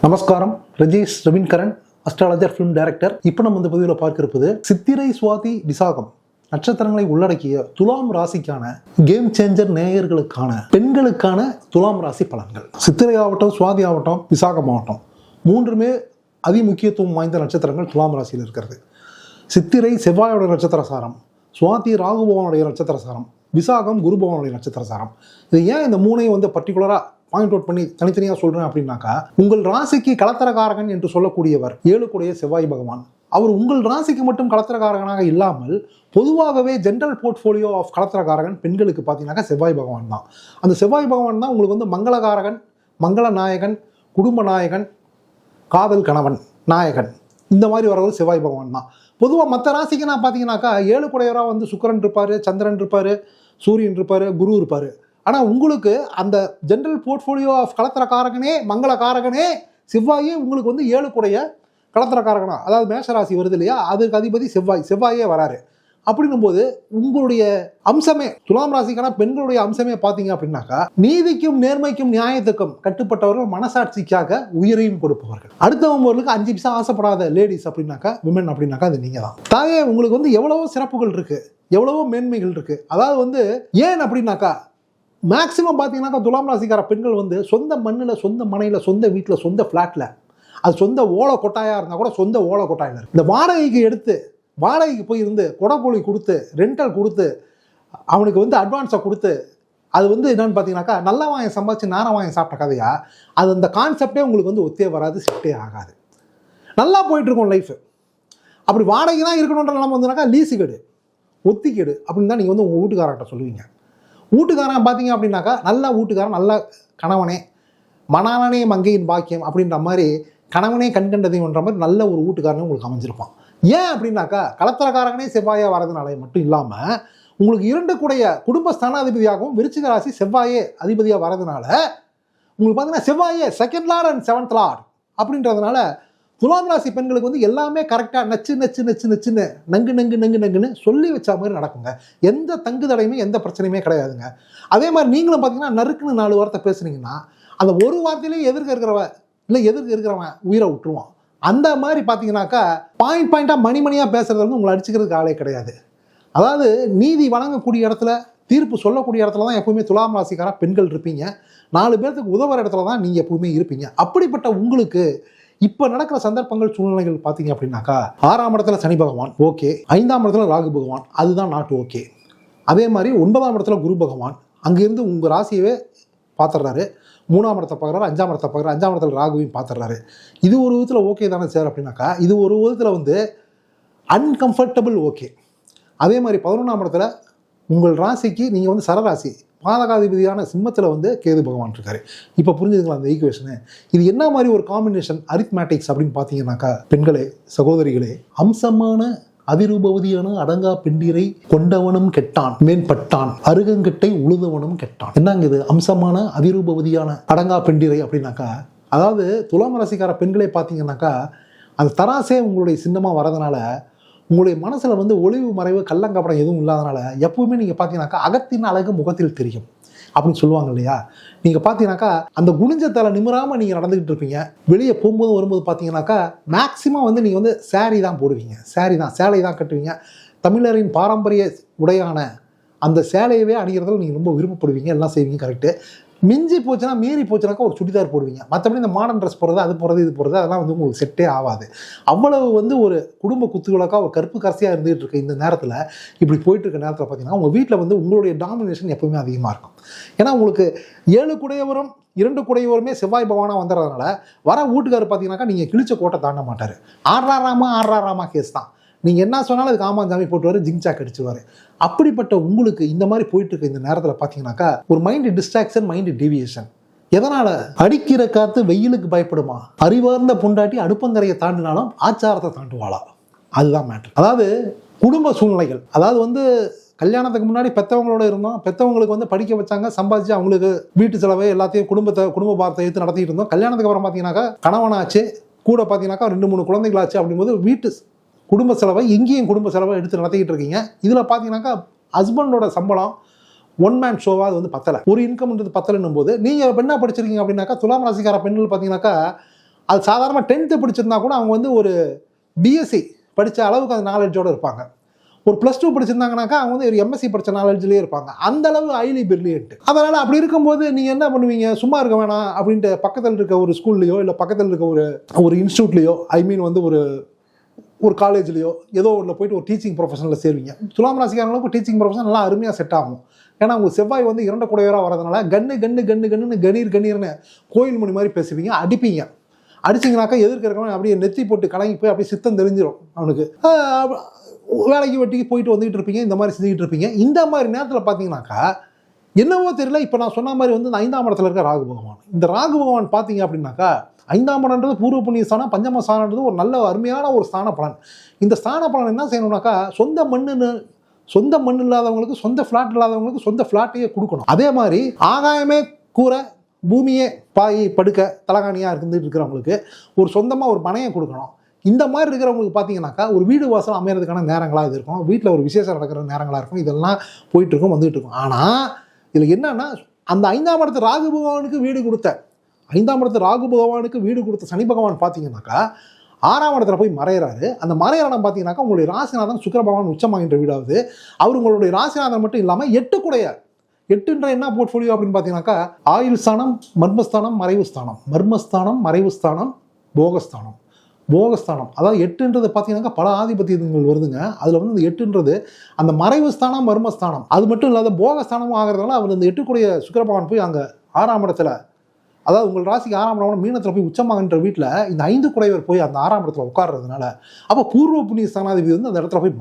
நமஸ்காரம். Rajesh Raveenkaran, astrologer, film director. இப்போ நம்ம இந்த பதிவில் பார்க்க இருப்பது சித்திரை, சுவாதி, விசாகம் நட்சத்திரங்களை உள்ளடக்கிய துலாம் ராசிக்கான கேம் சேஞ்சர் நேயர்களுக்கான பெண்களுக்கான துலாம் ராசி பலன்கள். சித்திரை ஆகட்டும், சுவாதி ஆகட்டும், விசாகம் ஆகட்டும், மூன்றுமே அதிமுக்கியத்துவம் வாய்ந்த நட்சத்திரங்கள் துலாம் ராசியில் இருக்கிறது. சித்திரை செவ்வாயோட நட்சத்திர சாரம், சுவாதி ராகு பகவானுடைய நட்சத்திர சாரம், விசாகம் குரு பகவானுடைய நட்சத்திர சாரம். இது ஏன் இந்த மூணையும் பர்டிகுலரா பாயிண்ட் அவுட் பண்ணி தனித்தனியாக சொல்றேன் அப்படின்னாக்கா, உங்கள் ராசிக்கு கலத்திரகாரகன் என்று சொல்லக்கூடியவர் 7 கூடிய செவ்வாய் பகவான். அவர் உங்கள் ராசிக்கு மட்டும் கலத்திரகாரகனாக இல்லாமல் பொதுவாகவே ஜென்ரல் போர்ட்ஃபோலியோ ஆஃப் கலத்திரகாரகன் பெண்களுக்கு பார்த்தீங்கன்னாக்கா செவ்வாய் பகவான் தான். அந்த செவ்வாய் பகவான் தான் உங்களுக்கு மங்களகாரகன், மங்கள நாயகன், குடும்ப நாயகன், காதல் கணவன் நாயகன். இந்த மாதிரி வரவர் செவ்வாய் பகவான் தான். பொதுவாக மற்ற ராசிக்கு நான் பார்த்தீங்கன்னாக்கா 7 கூடையவராக சுக்கிரன் இருப்பார், சந்திரன் இருப்பார், சூரியன் இருப்பார், குரு இருப்பார். ஆனால் உங்களுக்கு அந்த ஜென்ரல் போர்ட்ஃபோலியோ ஆஃப் கலத்திரக்காரகனே, மங்களகாரகனே செவ்வாயே உங்களுக்கு 7 கூடைய கலத்திரக்காரகனா, அதாவது மேஷராசி வருது இல்லையா, அதுக்கு அதிபதி செவ்வாயே வராரு. அப்படின்னும் போது உங்களுடைய அம்சமே, துலாம் ராசிக்கான பெண்களுடைய அம்சமே பார்த்தீங்க அப்படின்னாக்கா, நீதிக்கும் நேர்மைக்கும் நியாயத்துக்கும் கட்டுப்பட்டவர்கள், மனசாட்சிக்காக உயிரையும் கொடுப்பவர்கள். அடுத்தவங்களுக்கு 5 பைசா ஆசைப்படாத லேடிஸ் அப்படின்னாக்கா, விமன் அப்படின்னாக்கா அது நீங்க தான். தாயே உங்களுக்கு எவ்வளவோ சிறப்புகள் இருக்கு, எவ்வளவோ மேன்மைகள் இருக்கு. அதாவது ஏன் அப்படின்னாக்கா, மேக்சிமம் பார்த்தீங்கன்னாக்கா துலாம் ராசிக்கார பெண்கள் சொந்த மண்ணில், சொந்த மனையில், சொந்த வீட்டில், சொந்த ஃப்ளாட்டில், அது சொந்த ஓலை கொட்டாயாக இருந்தால் கூட சொந்த ஓலை கொட்டாயில் இருக்கு. இந்த வாடகைக்கு போய் இருந்து கொடை கொடுத்து, ரெண்டல் கொடுத்து, அவனுக்கு அட்வான்ஸை கொடுத்து, அது என்னன்னு பார்த்தீங்கன்னாக்கா நல்ல வாங்கி சம்பாதிச்சு நார வாங்கி சாப்பிட்ட கதையா, அது அந்த கான்செப்டே உங்களுக்கு ஒத்தே வராது, செட்டே ஆகாது. நல்லா போயிட்டு இருக்கும் லைஃப். அப்படி வாடகை தான் இருக்கணுன்ற நிலைமை வந்ததுனாக்கா லீஸு கெடு, ஒத்திக்கெடு அப்படின்னு தான் நீங்கள் உங்கள் வீட்டுக்காரர்கிட்ட சொல்லுவீங்க. வீட்டுக்காரன் பார்த்தீங்க அப்படின்னாக்கா நல்ல வீட்டுக்காரன், நல்ல கணவனே, மணாலனே மங்கையின் பாக்கியம் அப்படின்ற மாதிரி, கணவனே கண்கண்டதைன்ற மாதிரி நல்ல ஒரு வீட்டுக்காரனே உங்களுக்கு அமைஞ்சிருப்பான். ஏன் அப்படின்னாக்கா, கலத்திரக்காரகனே செவ்வாயே வரதுனால மட்டும் இல்லாமல் உங்களுக்கு 2 கூடைய குடும்ப ஸ்தானாதிபதியாகவும் விருச்சிக ராசி செவ்வாயே அதிபதியாக வரதுனால உங்களுக்கு பார்த்தீங்கன்னா செவ்வாயே 2nd Lord and 7th Lord அப்படின்றதுனால துலாம் ராசி பெண்களுக்கு எல்லாமே கரெக்டாக நச்சுன்னு நங்குன்னு சொல்லி வச்ச மாதிரி நடக்குங்க. எந்த தங்கு தடையுமே, எந்த பிரச்சனையுமே கிடையாதுங்க. அதே மாதிரி நீங்களும் பார்த்தீங்கன்னா நறுக்குன்னு 4 வார்த்தை பேசுனீங்கன்னா அந்த ஒரு வார்த்தையிலேயே எதிர்க்க இருக்கிறவன் உயிரை விட்டுருவான். அந்த மாதிரி பார்த்தீங்கன்னாக்கா பாயிண்டாக மணிமணியாக பேசுறது உங்களை அடிச்சுக்கிறதுக்கு ஆளே கிடையாது. அதாவது நீதி வழங்கக்கூடிய இடத்துல, தீர்ப்பு சொல்லக்கூடிய இடத்துல தான் எப்பவுமே துலாம் ராசிக்கார பெண்கள் இருப்பீங்க. 4 பேர்த்துக்கு உதவுற இடத்துல தான் நீங்கள் எப்பவுமே இருப்பீங்க. அப்படிப்பட்ட உங்களுக்கு இப்போ நடக்கிற சந்தர்ப்பங்கள், சூழ்நிலைகள் பார்த்தீங்க அப்படின்னாக்கா, 6ஆம் இடத்துல சனி பகவான் ஓகே, 5ஆம் இடத்துல ராகு பகவான், அதுதான் நாட்டு ஓகே. அதே மாதிரி 9ஆம் இடத்துல குரு பகவான் அங்கேருந்து உங்கள் ராசியவே பார்த்துடுறாரு, 3ஆம் இடத்தை பார்க்குறாரு, 5ஆம் இடத்தை பார்க்குறாரு, 5ஆம் இடத்துல ராகுவையும் பார்த்துடுறாரு. இது ஒரு விதத்தில் ஓகே தானே சார் அப்படின்னாக்கா, இது ஒரு விதத்தில் அன்கம்ஃபர்டபுள் ஓகே. அதே மாதிரி 11ஆம் இடத்துல உங்கள் ராசிக்கு நீங்கள் சரராசி பாதகாதிபதியான சிம்மத்தில் கேது பகவான் இருக்காரு. இப்போ புரிஞ்சுதுங்களா அந்த ஈக்குவேஷனு? இது என்ன மாதிரி ஒரு காம்பினேஷன் அரித்மேட்டிக்ஸ் அப்படின்னு பார்த்தீங்கன்னாக்கா, பெண்களே, சகோதரிகளே, அம்சமான அதிரூபவதியான அடங்கா பெண்டிரை கொண்டவனும் கெட்டான், மேன்பட்டான், அருகங்கட்டை உழுதவனும் கெட்டான். என்னங்க இது அம்சமான அதிரூபவதியான அடங்கா பெண்டிரை அப்படின்னாக்கா, அதாவது துலாம் ராசிக்கார பெண்களே பார்த்தீங்கன்னாக்கா, அந்த தராசே உங்களுடைய சின்னமாக வரதுனால உங்களுடைய மனசில் ஒளிவு மறைவு கள்ளங்கப்படம் எதுவும் இல்லாதனால எப்பவுமே நீங்கள் பார்த்தீங்கன்னாக்கா அகத்தின் அழகு முகத்தில் தெரியும் அப்படின்னு சொல்லுவாங்க இல்லையா. நீங்கள் பார்த்தீங்கன்னாக்கா அந்த குனிஞ்சத்தால் நிமிராமல் நீங்கள் நடந்துக்கிட்டு இருப்பீங்க. வெளியே போகும்போது வரும்போது பார்த்தீங்கன்னாக்கா மேக்சிமம் நீங்கள் சேரீ தான் போடுவீங்க, சேலை தான் கட்டுவீங்க. தமிழரின் பாரம்பரிய உடையான அந்த சேலையவே அணிகிறதுல நீங்கள் ரொம்ப விருப்பப்படுவீங்க, எல்லாம் செய்வீங்க. கரெக்டு. மிஞ்சி போச்சுன்னா, மீறி போச்சுனாக்கா ஒரு சுடிதார் போடுவீங்க. மற்றபடி இந்த மாடர்ன் ட்ரெஸ் போடுறது, அது போடுறது, இது போடுறது, அதெல்லாம் உங்களுக்கு செட்டே ஆகாது. அவ்வளவு ஒரு குடும்ப குத்துவிளக்காக ஒரு கருப்பு கரசியாக இருந்துகிட்டு இருக்க இந்த நேரத்தில், இப்படி போயிட்டு இருக்க நேரத்தில் பார்த்தீங்கன்னா உங்கள் வீட்டில் உங்களுடைய டாமினேஷன் எப்பவுமே அதிகமாக இருக்கும். ஏன்னா உங்களுக்கு 7 கூடையவரும் 2 கூடையவருமே செவ்வாய் பகவானாக வந்துடுறதுனால வர வீட்டுக்காரர் பார்த்தீங்கன்னாக்கா நீங்கள் கிழிச்ச கோட்டை தாண்ட மாட்டார். ஆடுறாராமா கேஸ் தான். நீங்கள் என்ன சொன்னாலும் அதுக்கு ஆமாஞ்சாமி போட்டுவார், ஜிங்சாக் அடிச்சுவார். அப்படிப்பட்ட உங்களுக்கு இந்த மாதிரி போயிட்டு இருக்க இந்த நேரத்தில் பார்த்தீங்கன்னாக்கா ஒரு மைண்டு டிஸ்ட்ராக்ஷன், மைண்டு டீவியேஷன். எதனால்? அடிக்கிற காற்று வெயிலுக்கு பயப்படுமா? அறிவார்ந்த பொண்டாட்டி அடுப்பங்கரையை தாண்டினாலும் ஆச்சாரத்தை தாண்டுவாளா? அதுதான் மேட்டர். அதாவது குடும்ப சூழ்நிலைகள். அதாவது கல்யாணத்துக்கு முன்னாடி பெற்றவங்களோட இருந்தோம், பெற்றவங்களுக்கு படிக்க வச்சாங்க, சம்பாதிச்சு அவங்களுக்கு வீட்டு செலவை எல்லாத்தையும் குடும்ப பாரத்தை எடுத்து நடத்திட்டு இருந்தோம். கல்யாணத்துக்கு அப்புறம் பார்த்தீங்கன்னாக்கா கணவனாச்சு, கூட பார்த்தீங்கன்னாக்கா 2-3 குழந்தைகளாச்சு. அப்படிங்கும்போது வீட்டு குடும்ப செலவை, இங்கேயும் குடும்ப செலவை எடுத்து நடத்திக்கிட்டு இருக்கீங்க. இதில் பார்த்தீங்கன்னாக்கா ஹஸ்பண்டோட சம்பளம் ஒன் மேன் ஷோவாக அது பத்தலை, ஒரு இன்கம்ன்றது பத்தலைன்னும் போது நீங்கள் என்ன படிச்சிருக்கீங்க அப்படின்னாக்கா, துலாம் ராசிக்கார பெண்கள் பார்த்தீங்கன்னாக்கா அது சாதாரணமாக 10th படிச்சிருந்தா கூட அவங்க வந்து ஒரு பிஎஸ்சி படித்த அளவுக்கு அந்த நாலேஜோடு இருப்பாங்க. ஒரு +2 படிச்சிருந்தாங்கனாக்கா அவங்க வந்து ஒரு எம்எஸ்சி படித்த நாலேஜ்லேயே இருப்பாங்க. அந்த அளவு ஹைலி பிரில்லியன்ட். அதனால் அப்படி இருக்கும்போது நீங்கள் என்ன பண்ணுவீங்க, சும்மா இருக்க வேணாம் அப்படின்ட்டு பக்கத்தில் இருக்க ஒரு ஸ்கூல்லையோ இல்லை பக்கத்தில் இருக்க ஒரு இன்ஸ்டியூட்லையோ வந்து ஒரு காலேஜ்லையோ ஏதோ ஒன்று போயிட்டு ஒரு டீச்சிங் ப்ரொஃபஷனில் சேருவீங்க. துலாம் ராசிக்காரங்களுக்கு டீச்சிங் ப்ரொஃபஷன் நல்லா அருமையாக செட் ஆகும். ஏன்னா அவங்க செவ்வாய் வந்து 2 குடையவராக வரதுனால கண்ணுன்னு கணீர்னு கோயில் மணி மாதிரி பேசுவீங்க, அடிப்பீங்க. அடிச்சிங்கனாக்கா எதிர்க்கிறவங்க அப்படியே நெத்தி போட்டு கலங்கி போய் அப்படியே சித்தம் தெரிஞ்சிடும் அவனுக்கு. வேலைக்கு வெட்டிக்கு போயிட்டு வந்துகிட்டு இருப்பீங்க, இந்த மாதிரி செஞ்சுக்கிட்டு இருப்பீங்க. இந்த மாதிரி நேரத்தில் பார்த்தீங்கன்னாக்கா என்னவோ தெரியல, இப்போ நான் சொன்ன மாதிரி வந்து இந்த 5ஆம் இடத்துல இருக்க ராகு பகவான், இந்த ராகு பகவான் பார்த்தீங்க அப்படின்னாக்கா 5ஆம் இடம்ன்றது பூர்வ புண்ணிய ஸ்தானம், பஞ்சம ஸ்தானன்றது ஒரு நல்ல அருமையான ஒரு ஸ்தான பலன். இந்த ஸ்தான பலன் என்ன செய்யணும்னாக்கா சொந்த மண் இல்லாதவங்களுக்கு, சொந்த ஃப்ளாட் இல்லாதவங்களுக்கு சொந்த ஃப்ளாட்டையே கொடுக்கணும். அதே மாதிரி ஆகாயமே கூரை பூமியே பாய் படுக்க தலகாணியாக இருக்கிறவங்களுக்கு ஒரு சொந்தமாக ஒரு மனையை கொடுக்கணும். இந்த மாதிரி இருக்கிறவங்களுக்கு பார்த்தீங்கன்னாக்கா ஒரு வீடு வாசல் அமையறதுக்கான நேரங்களாக இது இருக்கும். வீட்டில் ஒரு விசேஷம் நடக்கிற நேரங்களாக இருக்கும். இதெல்லாம் போயிட்டு இருக்கும், வந்துட்டு இருக்கும். ஆனால் இதில் என்னன்னா, அந்த 5ஆம் இடத்து ராகு பகவானுக்கு வீடு கொடுத்த சனி பகவான் பார்த்தீங்கன்னாக்கா 6ஆம் இடத்துல போய் மறையிறாரு. அந்த மறையிற இடம் பார்த்தீங்கன்னாக்கா உங்களுடைய ராசிநாதன் சுக்கிர பகவான் உச்சமாகின்ற வீடாவது. அவர் உங்களுடைய ராசிநாதன் மட்டும் இல்லாமல் 8 குடையார். 8ன்ற என்ன போர்ட்ஃபோலியோ அப்படின்னு பார்த்தீங்கன்னாக்கா ஆயுள் ஸ்தானம், மர்மஸ்தானம், மறைவு ஸ்தானம், மறைவு ஸ்தானம், போகஸ்தானம். அதாவது 8ன்றது பார்த்தீங்கன்னாக்கா பல ஆதிபத்தியங்கள் வருதுங்க. அதில் வந்து இந்த 8ன்றது அந்த மறைவு ஸ்தானம், மர்மஸ்தானம், அது மட்டும் இல்லாத போகஸ்தானமும் ஆகிறதுனால அவர் இந்த 8 கூடிய சுக்கிர பகவான் போய் அங்கே 6ஆம் இடத்துல, அதாவது உங்கள் ராசிக்கு 6ஆம் இடம் மீனத்தில் போய் உச்சமாகின்ற வீட்டில் இந்த 5 குடையவர் போய் அந்த 6ஆம் இடத்துல உட்கார்றதுனால அப்போ பூர்வ புண்ணிய ஸ்தானாதிபதி வந்து அந்த இடத்துல போய்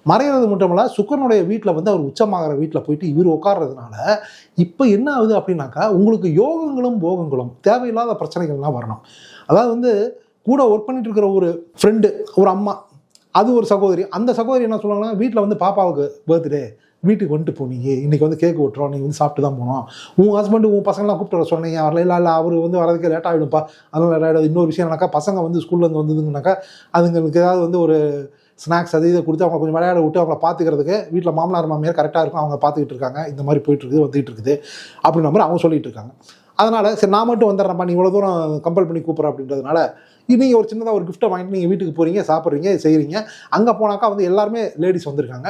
மறையிறது மட்டும் இல்லை, சுக்கிரனுடைய வீட்டில் வந்து அவர் உச்சமாகிற வீட்டில் போயிட்டு இவர் உட்கார்றதுனால இப்போ என்ன ஆகுது அப்படின்னாக்கா உங்களுக்கு யோகங்களும் போகங்களும் தேவையில்லாத பிரச்சனைகள்லாம் வரணும். அதாவது வந்து கூட ஒர்க் பண்ணிட்டு இருக்கிற ஒரு ஃப்ரெண்டு, ஒரு அம்மா, அது ஒரு சகோதரி, அந்த சகோதரி என்ன சொல்லுவாங்கன்னா, வீட்டில் வந்து பாப்பாவுக்கு பர்த்டே, வீட்டுக்கு வந்துட்டு போனீங்க, இன்றைக்கி வந்து கேக்கு விட்டுறோம், நீங்கள் வந்து சாப்பிட்டு தான் போனோம், உன் ஹஸ்பண்டு உன் பசங்களாம் கூப்பிட்டு வர சொன்னீங்க, வரல, இல்லை அவர் வந்து வரதுக்கு லேட் ஆகிடும்ப்பா, அதனால் லேட் ஆகிடும். இன்னொரு விஷயம் என்னக்கா, பசங்க வந்து ஸ்கூல்லேருந்து வந்ததுங்கனாக்கா அதுங்களுக்கு ஏதாவது வந்து ஒரு ஸ்நாக்ஸ் அது இதை கொடுத்து அவங்க கொஞ்சம் விளையாட விட்டு அவங்கள பார்த்துக்கிறதுக்கு வீட்டில் மாமனார் மாமியார் கரெக்டாக இருக்கும், அவங்க பார்த்துக்கிட்டு இருக்காங்க, இந்த மாதிரி போயிட்டுருக்குது வந்துகிட்டு இருக்குது அப்படின்ற மாதிரி அவங்க சொல்லிகிட்டு இருக்காங்க. அதனால் சரி நான் மட்டும் வந்துடுறேன்ப்பா, நீ இவ்வளோ தூரம் கம்பல் பண்ணி கூப்பிட்ற அப்படின்றதுனால நீங்கள் ஒரு சின்னதாக ஒரு கிஃப்ட்டை வாங்கிட்டு நீங்கள் வீட்டுக்கு போகிறீங்க, சாப்பிட்றீங்க, செய்கிறீங்க. அங்கே போனாக்கா வந்து எல்லாருமே லேடிஸ் வந்திருக்காங்க,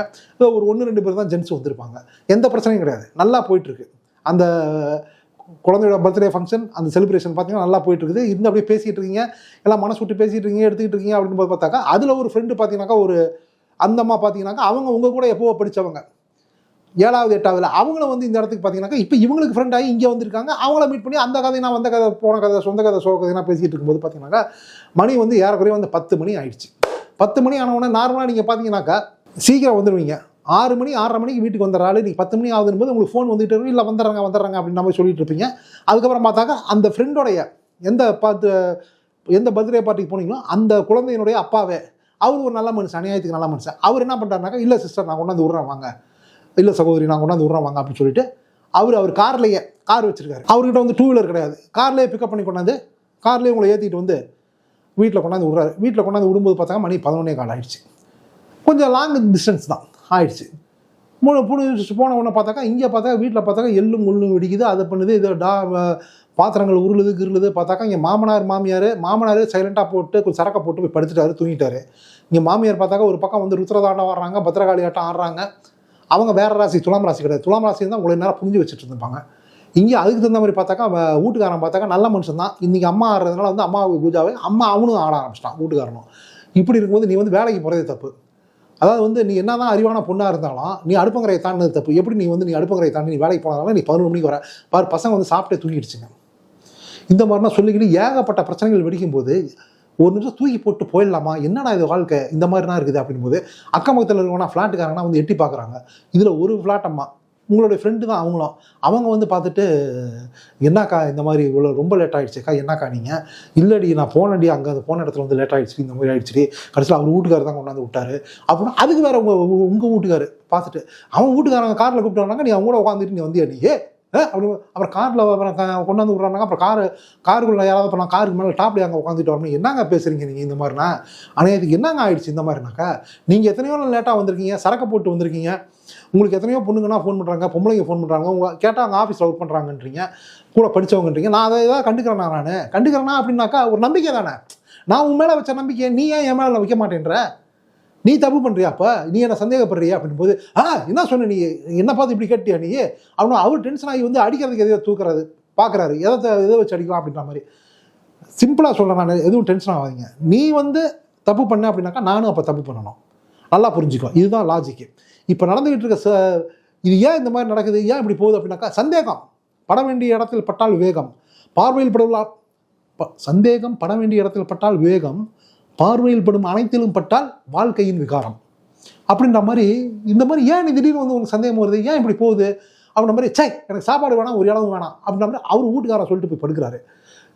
ஒரு 1-2 பேர் தான் ஜென்ட்ஸ் வந்திருப்பாங்க. எந்த பிரச்சனையும் கிடையாது, நல்லா போயிட்டுருக்கு. அந்த குழந்தையோட பர்த்டே ஃபங்க்ஷன், அந்த செலிப்ரேஷன் பார்த்தீங்கன்னா நல்லா போயிட்டுருக்குது. இருந்து அப்படியே பேசிகிட்டு இருக்கீங்க, எல்லாம் மனசு விட்டு பேசிகிட்டு இருக்கீங்க, எடுத்துக்கிட்டு இருக்கீங்க அப்படின்னு போது பார்த்தாக்கா அதில் ஒரு ஃப்ரெண்டு பார்த்தீங்கன்னாக்கா ஒரு அந்த அம்மா பார்த்தீங்கன்னாக்கா அவங்க உங்கள் கூட எப்போவோ படித்தவங்க 7வது 8வதுல அவங்களும் வந்து இந்த இடத்துக்கு பார்த்தீங்கன்னாக்கா இப்போ இவங்களுக்கு ஃப்ரெண்ட் ஆகி இங்கே வந்திருக்காங்க. அவங்கள மீட் பண்ணி அந்த கதை நான் வந்த கதை போன கதை சொந்த கதை சோக கதைனா பேசிகிட்டு இருக்கும்போது பார்த்தீங்கன்னாக்கா மணி வந்து ஏறக்குறைய வந்து 10 மணி ஆயிடுச்சு. 10 மணி ஆனவுடனே நார்மலாக நீங்கள் பார்த்தீங்கன்னாக்கா சீக்கிரம் வந்துடுவீங்க. 6 மணி 6:30 மணிக்கு வீட்டுக்கு வந்துடுற ஆள் நீங்கள் 10 மணி ஆகுதுன்னு போது உங்களுக்கு ஃபோன் வந்துட்டு இருக்கும், இல்லை வந்துடுறாங்க அப்படின்னு நம்ம சொல்லிட்டு இருப்பீங்க. அதுக்கப்புறம் பார்த்தாக்கா அந்த ஃப்ரெண்டோடைய எந்த பர்த்டே பார்ட்டிக்கு போனீங்களோ அந்த குழந்தையினுடைய அப்பாவே அவர் ஒரு நல்ல மனுஷன், அநியாயத்துக்கு நல்ல மனுஷன். அவர் என்ன பண்ணுறாருனாக்கா, இல்லை சிஸ்டர் நான் கொண்டாந்து விட்றேன் வாங்க, இல்லை சகோதரி நான் கொண்டாந்து விட்றேன் வாங்க அப்படின்னு சொல்லிட்டு அவர் கார்லேயே கார் வச்சிருக்காரு. அவர்கிட்ட வந்து 2 வீலர் கிடையாது, கார்லேயே பிக்கப் பண்ணி கொண்டாந்து கார்லேயே உங்களை ஏற்றிட்டு வந்து வீட்டில் கொண்டாந்து விட்றாரு. வீட்டில் கொண்டாந்து விடும்போது பார்த்தாங்க மணி 11:15 ஆயிடுச்சு. கொஞ்சம் லாங் டிஸ்டன்ஸ் தான் ஆயிடுச்சு. போன உடனே பார்த்தாக்கா இங்கே பார்த்தாக்கா வீட்டில் பார்த்தாக்கா எள்ளும் முள்ளும் வெடிக்குது, அதை பண்ணுது, இது பாத்திரங்கள் உருளுது கிருளுது. பார்த்தாக்கா இங்கே மாமனார் சைலண்டாக போட்டு கொஞ்சம் சரக்கை போட்டு போய் படுத்துட்டாரு, தூங்கிட்டாரு. இங்கே மாமியார் பார்த்தாக்கா ஒரு பக்கம் வந்து ருத்ரதாண்டம் ஆடுறாங்க, பத்திரகாளி ஆட்டம் ஆடுறாங்க. அவங்க வேற ராசி, துலாம் ராசி கிடையாது. துலாம் ராசி தான் உங்களை நேரம் புரிஞ்சு வச்சுட்டு இருந்திருப்பாங்க. இங்கே அதுக்கு தகுந்த மாதிரி பார்த்தாக்கா வீட்டுக்காரன் பார்த்தாக்கா நல்ல மனுஷன் தான். இன்றைக்கி அம்மா ஆடுறதுனால வந்து அம்மாவுக்கு பூஜாவே அவனும் ஆட ஆரம்பிச்சிட்டான் வீட்டுக்காரனும். இப்படி இருக்கும்போது நீ வந்து வேலைக்கு போகிறதே தப்பு. அதாவது வந்து நீ என்ன தான் அறிவான பொண்ணாக இருந்தாலும் நீ அடுப்பங்கரையை தாண்டினது தப்பு. எப்படி நீ அடுப்பங்கரையை தாண்டி நீ வேலைக்கு போனதால நீ 11 மணிக்கு வர பாரு, பசங்க வந்து சாப்பிட்டே தூங்கிடுச்சுங்க. இந்த மாதிரிலாம் சொல்லிக்கிட்டு ஏகப்பட்ட பிரச்சனைகள் வெடிக்கும் போது ஒரு நிமிஷம் தூக்கி போட்டு போயிடலாமா, என்னடா இது வாழ்க்கை இந்த மாதிரிலாம் இருக்குது அப்படிங்கும்போது அக்கம் பக்கத்தில் இருக்கவனா ஃப்ளாட்டுக்காரங்கன்னா வந்து எட்டி பார்க்குறாங்க. இதில் ஒரு ஃப்ளாட் அம்மா உங்களுடைய ஃப்ரெண்டு தான் அவங்களும். அவங்க வந்து பார்த்துட்டு என்னக்கா இந்த மாதிரி இவ்வளோ ரொம்ப லேட் ஆகிடுச்சுக்கா, என்னக்கா நீங்கள், இல்லடி நான் போனடி அங்கே அந்த போன இடத்துல வந்து லேட் ஆகிடுச்சு, இந்த மாதிரி ஆகிடுச்சு, கடைசியில் அவர் வீட்டுக்காரர் தான் கொண்டாந்து விட்டாரு அப்படின்னா அதுக்கு வேறு உங்கள் வீட்டுக்காரு பார்த்துட்டு அவன் வீட்டுக்காரங்க காரில் கூப்பிட்டு வராங்க, நீ அவங்க கூட உட்காந்துட்டு நீ வந்தியா, நீ அப்படி அப்புறம் காரில் கொண்டாந்து விட்றாங்க. அப்புறம் காருக்குள்ள யாராவது பண்ணலாம், காருக்கு மேலே டாப்லேயே அங்கே உட்காந்துட்டு வரணும். என்னங்க பேசுகிறீங்க நீங்கள் இந்த மாதிரினா? அனைத்துக்கு என்னங்க ஆயிடுச்சு இந்த மாதிரினாக்கா? நீங்கள் எத்தனையோ நாள் லேட்டாக வந்திருக்கீங்க, சரக்கு போட்டு வந்திருக்கீங்க, உங்களுக்கு எத்தனையோ பொண்ணுங்கன்னா ஃபோன் பண்ணுறாங்க, பொம்பளைங்க ஃபோன் பண்ணுறாங்க, உங்கள் கேட்டால் அங்கே ஆஃபீஸில் ஒர்க் பண்ணுறாங்கன்றீங்க, கூட படித்தவங்கன்றீங்க. நான் அதை ஏதாவது கண்டுக்கிறேன்னா அப்படின்னாக்கா ஒரு நம்பிக்கை தானே. நான் உன் மேலே வச்ச நம்பிக்கையை நீ ஏன் என் மேலே வைக்க மாட்டேன்ற? நீ தப்பு பண்ணுறியா? அப்போ நீ என்ன சந்தேகப்படுறியா அப்படின் போது என்ன சொன்ன நீ என்ன பார்த்து இப்படி கேட்டியா நீ அப்படின்னு அவர் டென்ஷன் ஆகி வந்து அடிக்கிறதுக்கு எதையோ தூக்குறாரு, பார்க்குறாரு, எதை வச்சு அடிக்கலாம் அப்படின்ற மாதிரி. சிம்பிளாக சொல்கிறேன், நான் எதுவும் டென்ஷன் ஆகாதீங்க. நீ வந்து தப்பு பண்ண அப்படின்னாக்கா நானும் அப்போ தப்பு பண்ணணும். நல்லா புரிஞ்சுக்கோ, இதுதான் லாஜிக்கு. இப்போ நடந்துக்கிட்டு இருக்க இது ஏன் இந்த மாதிரி நடக்குது, ஏன் இப்படி போகுது அப்படின்னாக்கா சந்தேகம் பட வேண்டிய இடத்தில் பட்டால் விவேகம், பார்வையில் படுவா சந்தேகம் பட வேண்டிய இடத்தில் பட்டால் விவேகம், பார்வையில் படும் அனைத்திலும் பட்டால் வாழ்க்கையின் விகாரம் அப்படின்ற மாதிரி. இந்த மாதிரி ஏன் திடீர்னு வந்து உங்களுக்கு சந்தேகம் வருது, ஏன் இப்படி போகுது அப்படின்ற மாதிரி. எனக்கு சாப்பாடு வேணாம், ஒரு இளவும் வேணாம் அப்படின்ற மாதிரி அவர் வீட்டுக்காரரை சொல்லிட்டு போய் படுக்கிறாரு.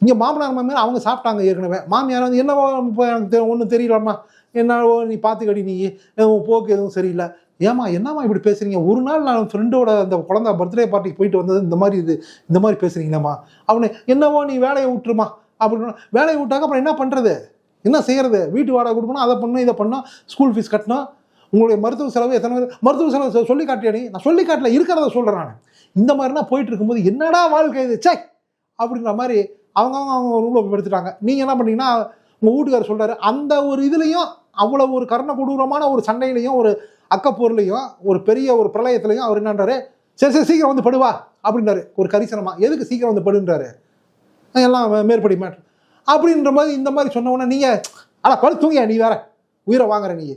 இங்கே மாமனார் மாமியார் அவங்க சாப்பிட்டாங்க ஏற்கனவே. மாமியார் வந்து என்னவோ எனக்கு ஒன்றும் தெரியலம்மா, என்னவோ நீ பார்த்துக்கடி, நீ போக்கு எதுவும் சரியில்லை, ஏமா என்னம்மா இப்படி பேசுறீங்க, ஒரு நாள் நான் ஃப்ரெண்டோட அந்த குழந்தை பர்த்டே பார்ட்டிக்கு போயிட்டு வந்தது இந்த மாதிரி பேசுறீங்களேம்மா, அவனை என்னவோ நீ வேலையை விட்டுருமா அப்படின்னு. வேலையை விட்டாக்க அப்புறம் என்ன பண்ணுறது, என்ன செய்கிறது? வீட்டு வாடகை கொடுக்கணும், அதை பண்ணணும், இதை பண்ணணும், ஸ்கூல் ஃபீஸ் கட்டணும், உங்களுடைய மருத்துவ செலவு எத்தனை மருத்துவ செலவு சொல்லி காட்டியா நீ? நான் சொல்லி காட்டல, இருக்கிறத சொல்கிறேன் நான். இந்த மாதிரினா போயிட்டு இருக்கும்போது என்னடா வாழ்க்கை இது அப்படின்ற மாதிரி அவங்க ரூமில் போய் எடுத்துட்டாங்க. நீங்கள் என்ன பண்ணீங்கன்னா உங்கள் வீட்டுக்காரர் சொல்கிறாரு, அந்த ஒரு இதுலேயும் அவ்வளோ ஒரு கருணை கொடூரமான ஒரு சண்டையிலையும் ஒரு அக்கப்போர்லையும் ஒரு பெரிய ஒரு பிரளயத்துலையும் அவர் என்னன்றாரு, சரி சீக்கிரம் வந்து படுவா அப்படின்றாரு. ஒரு கரிசனமா, எதுக்கு சீக்கிரம் வந்து படுன்றாரு, எல்லாம் மேற்படி மேட்ரு அப்படின்ற மாதிரி. இந்த மாதிரி சொன்னோன்னா நீங்கள் படு தூங்கியா, நீ வேற உயிரை வாங்குற, நீ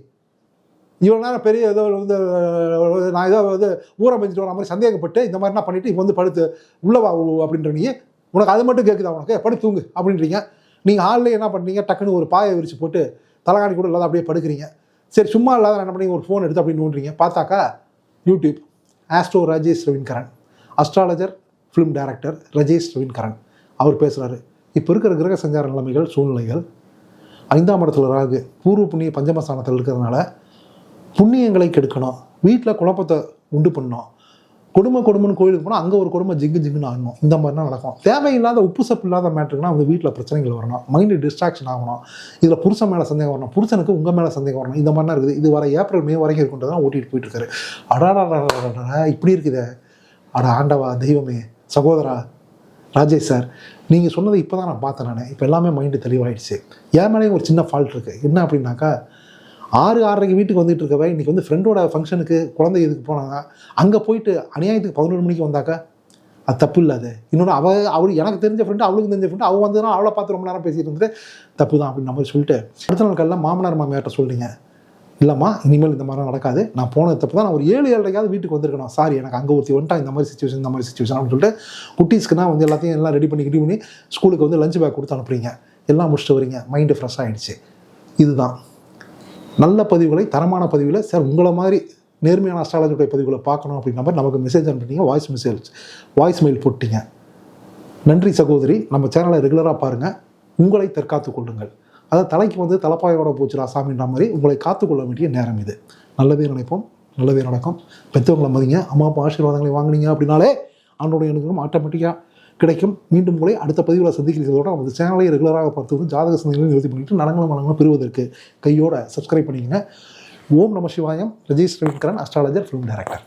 இவ்வளோ நேரம் பெரிய ஏதோ வந்து நான் ஏதோ வந்து ஊரை மெஞ்சிட்டு வர மாதிரி சந்தேகப்பட்டு இந்த மாதிரினா பண்ணிவிட்டு இப்போ வந்து படுத்து உள்ளவா அப்படின்ற. நீ உனக்கு அது மட்டும் கேட்குதா, உனக்கு படு தூங்கு அப்படின்றீங்க. நீங்கள் ஹாலில் என்ன பண்ணுறீங்க, டக்குன்னு ஒரு பாயை விரிச்சு போட்டு தலைகாணி கூட இல்லாத அப்படியே படுக்கிறீங்க. சரி சும்மா இல்லாத என்ன பண்ணி ஒரு ஃபோன் எடுத்து அப்படின்னு நோண்டுறீங்க. பார்த்தாக்கா YouTube astro Rajesh Raveenkaran, astrologer, film director Rajesh Raveenkaran அவர் பேசுகிறாரு. இப்போ இருக்கிற கிரக சஞ்சார நிலைமைகள், சூழ்நிலைகள், 5ஆம் இடத்துல ராகு, பூர்வ புண்ணிய பஞ்சமஸ்தானத்தில் இருக்கிறதுனால புண்ணியங்களை கெடுக்கணும், வீட்டில் குழப்பத்தை உண்டு பண்ணணும், கொடுமைன்னு கோயிலுக்கு போனால் அங்கே ஒரு கொடுமை ஜிங்குன்னு ஆகணும், இந்த மாதிரிலாம் நடக்கும். தேவையில்லாத உப்பு சப்பு இல்லாத மேட்ருக்குன்னா அவங்க வீட்டில் பிரச்சனைகள் வரணும், மைண்டு டிஸ்ட்ராக்ஷன் ஆகணும், இதில் புருஷன் மேலே சந்தேகம் வரணும், புருஷனுக்கு உங்கள் மேலே சந்தேகம் வரணும், இந்த மாதிரிலாம் இருக்குது. இது வர ஏப்ரல் மே வரைக்கும் இருக்குன்றதான் ஓட்டிகிட்டு போயிட்டு இருக்காரு. இப்படி இருக்குதே, ஆண்டவா, தெய்வமே, சகோதரா ராஜேஷ் சார், நீங்கள் சொன்னதை இப்போ தான் நான் பார்த்தேன். நான் இப்போ எல்லாமே மைண்டு தெளிவாயிடுச்சு. என் மேலேயும் ஒரு சின்ன ஃபால்ட் இருக்குது. என்ன அப்படின்னாக்கா 6:30 வீட்டுக்கு வந்துட்டு இருக்கவே இன்றைக்கி வந்து ஃப்ரெண்டோட ஃபங்க்ஷனுக்கு குழந்தை இதுக்கு போனாங்க, அங்கே போயிட்டு அநியாயத்துக்கு 11 மணிக்கு வந்தாக்கா அது தப்பு இல்லை. அது இன்னொன்று அவள் எனக்கு தெரிஞ்ச ஃப்ரெண்டு, அவளுக்கு தெரிஞ்ச ஃப்ரெண்டு, அவள் வந்ததுன்னா அவளை பார்த்து ரொம்ப நேரம் பேசிட்டு இருந்துட்டு தப்பு தான் அப்படின்னு நம்ம சொல்லிட்டு அடுத்த நாள் காலையில் மாமனார் மாமியார்ட்ட சொல்லிங்க, இல்லைம்மா இனிமேல் இந்த மாதிரிலாம் நடக்காது, நான் போனது தப்பு தான், நான் ஒரு 7-7:30 வீட்டுக்கு வந்திருக்கணும், சாரி எனக்கு அங்கே ஒருத்தி வந்துட்டா, இந்த மாதிரி சுச்சுவேஷன் அப்படின்னு சொல்லிட்டு குட்டீஸ்க்குனா வந்து எல்லாத்தையும் எல்லாம் ரெடி பண்ணி ஸ்கூலுக்கு வந்து லஞ்ச் பேக் கொடுத்து அனுப்புறீங்க, எல்லாம் முடிச்சுட்டு வரீங்க, மைண்டு ஃப்ரெஷ் ஆகிடுச்சு. இதுதான் நல்ல பதிவுகளை, தரமான பதிவில் சார் உங்களை மாதிரி நேர்மையான அஸ்ட்ராலஜியுடைய பதிவுகளை பார்க்கணும் அப்படின்ற மாதிரி நமக்கு மெசேஜ் அனுப்பிட்டீங்க, வாய்ஸ் மெயில் போட்டிங்க. நன்றி சகோதரி. நம்ம சேனலை ரெகுலராக பாருங்கள், உங்களை தற்காத்து கொள்ளுங்கள். அதாவது தலைக்கு வந்து தலைப்பாயோட போச்சுடா சாமின்ற மாதிரி உங்களை காத்துக்கொள்ள வேண்டிய நேரம் இது. நல்லதே நினைப்போம், நல்லதே நடக்கும். பெற்றவங்களை மதிங்க, அம்மா அப்பா ஆசீர்வாதங்களை வாங்கினீங்க அப்படின்னாலே அவனுடைய அனுகிரகம் ஆட்டோமேட்டிக்காக கிடைக்கும். மீண்டும் உங்களை அடுத்த பதிவில் சந்திக்கிறதோட நமது சேனலை ரெகுலராக பார்த்து வந்து ஜாதக சிந்தனைகளை நிறுத்தி பண்ணிட்டு நலங்களும் பெறுவதற்கு கையோட சப்ஸ்கிரைப் பண்ணிக்கங்க. ஓம் நம சிவாயம். Rajesh Raveenkaran, astrologer, film director.